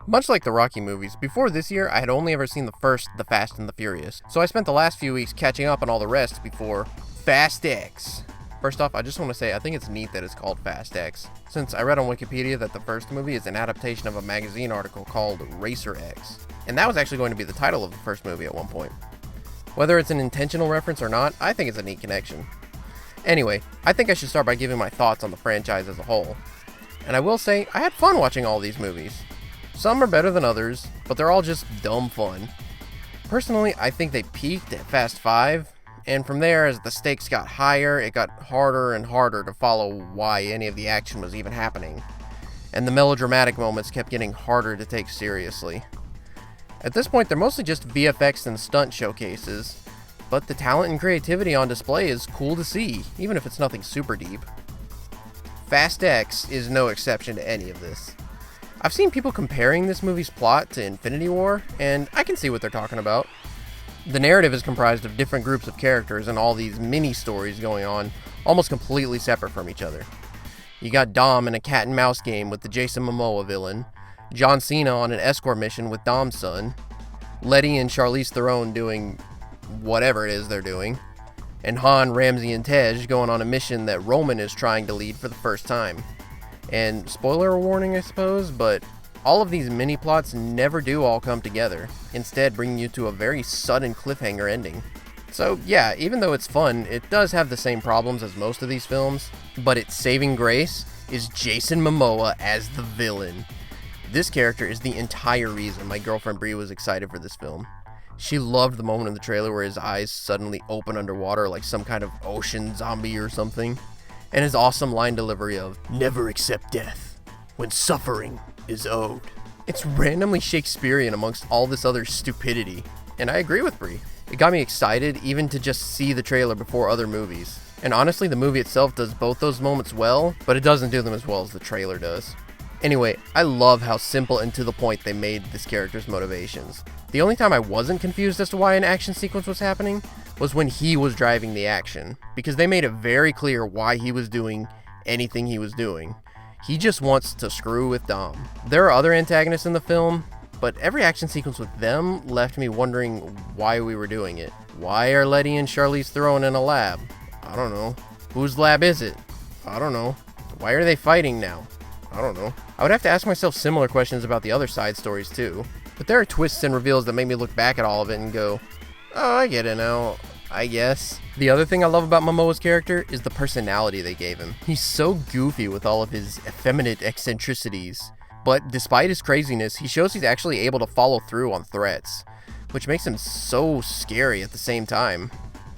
Much like the Rocky movies, before this year I had only ever seen the first The Fast and the Furious, so I spent the last few weeks catching up on all the rest before Fast X. First off, I just want to say I think it's neat that it's called Fast X, since I read on Wikipedia that the first movie is an adaptation of a magazine article called Racer X, and that was actually going to be the title of the first movie at one point. Whether it's an intentional reference or not, I think it's a neat connection. Anyway, I think I should start by giving my thoughts on the franchise as a whole. And I will say, I had fun watching all these movies. Some are better than others, but they're all just dumb fun. Personally, I think they peaked at Fast 5, and from there, as the stakes got higher, it got harder and harder to follow why any of the action was even happening. And the melodramatic moments kept getting harder to take seriously. At this point, they're mostly just VFX and stunt showcases, but the talent and creativity on display is cool to see, even if it's nothing super deep. Fast X is no exception to any of this. I've seen people comparing this movie's plot to Infinity War, and I can see what they're talking about. The narrative is comprised of different groups of characters and all these mini-stories going on, almost completely separate from each other. You got Dom in a cat and mouse game with the Jason Momoa villain, John Cena on an escort mission with Dom's son, Letty and Charlize Theron doing whatever it is they're doing, and Han, Ramsey, and Tej going on a mission that Roman is trying to lead for the first time. And spoiler warning, I suppose, but all of these mini-plots never do all come together, instead bringing you to a very sudden cliffhanger ending. So yeah, even though it's fun, it does have the same problems as most of these films, but its saving grace is Jason Momoa as the villain. This character is the entire reason my girlfriend Brie was excited for this film. She loved the moment in the trailer where his eyes suddenly open underwater like some kind of ocean zombie or something. And his awesome line delivery of, "Never accept death when suffering is owed." It's randomly Shakespearean amongst all this other stupidity. And I agree with Brie. It got me excited even to just see the trailer before other movies. And honestly, the movie itself does both those moments well, but it doesn't do them as well as the trailer does. Anyway, I love how simple and to the point they made this character's motivations. The only time I wasn't confused as to why an action sequence was happening was when he was driving the action, because they made it very clear why he was doing anything he was doing. He just wants to screw with Dom. There are other antagonists in the film, but every action sequence with them left me wondering why we were doing it. Why are Letty and Charlize Theron in a lab? I don't know. Whose lab is it? I don't know. Why are they fighting now? I don't know. I would have to ask myself similar questions about the other side stories too. But there are twists and reveals that make me look back at all of it and go, oh, I get it now, I guess. The other thing I love about Momoa's character is the personality they gave him. He's so goofy with all of his effeminate eccentricities. But despite his craziness, he shows he's actually able to follow through on threats, which makes him so scary at the same time.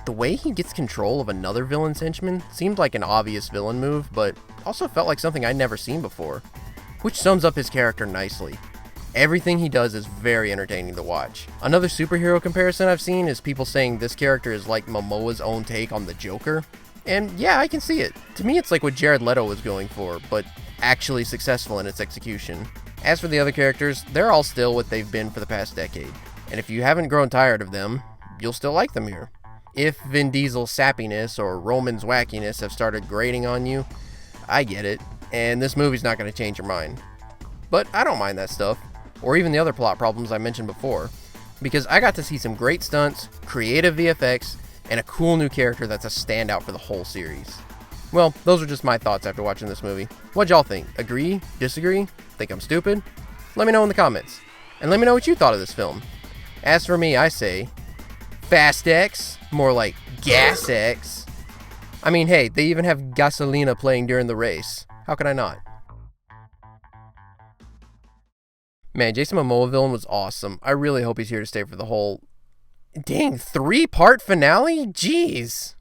The way he gets control of another villain's henchman seemed like an obvious villain move, but also felt like something I'd never seen before, which sums up his character nicely. Everything he does is very entertaining to watch. Another superhero comparison I've seen is people saying this character is like Momoa's own take on the Joker. And yeah, I can see it. To me, it's like what Jared Leto was going for, but actually successful in its execution. As for the other characters, they're all still what they've been for the past decade. And if you haven't grown tired of them, you'll still like them here. If Vin Diesel's sappiness or Roman's wackiness have started grating on you, I get it, and this movie's not going to change your mind. But I don't mind that stuff, or even the other plot problems I mentioned before, because I got to see some great stunts, creative VFX, and a cool new character that's a standout for the whole series. Well, those are just my thoughts after watching this movie. What'd y'all think? Agree? Disagree? Think I'm stupid? Let me know in the comments, and let me know what you thought of this film. As for me, I say, Fast X, more like Gas X. I mean, hey, they even have Gasolina playing during the race. How could I not? Man, Jason Momoa villain was awesome. I really hope he's here to stay for the whole, dang, 3-part finale? Jeez.